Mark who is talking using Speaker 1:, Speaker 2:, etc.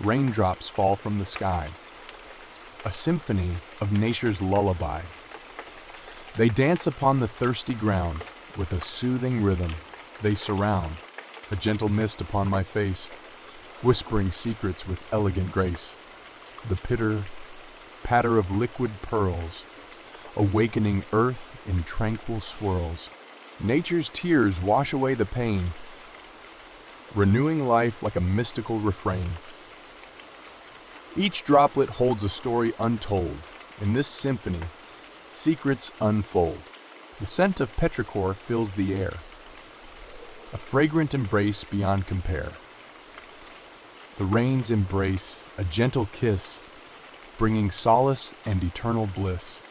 Speaker 1: Raindrops fall from the sky, a symphony of nature's lullaby. They dance upon the thirsty ground with a soothing rhythm. They surround, a gentle mist upon my face, whispering secrets with elegant grace. The pitter, patter of liquid pearls, awakening earth in tranquil swirls. Nature's tears wash away the pain, renewing life like a mystical refrain. Each droplet holds a story untold. In this symphony, secrets unfold. The scent of petrichor fills the air, a fragrant embrace beyond compare. The rains embrace, a gentle kiss, bringing solace and eternal bliss.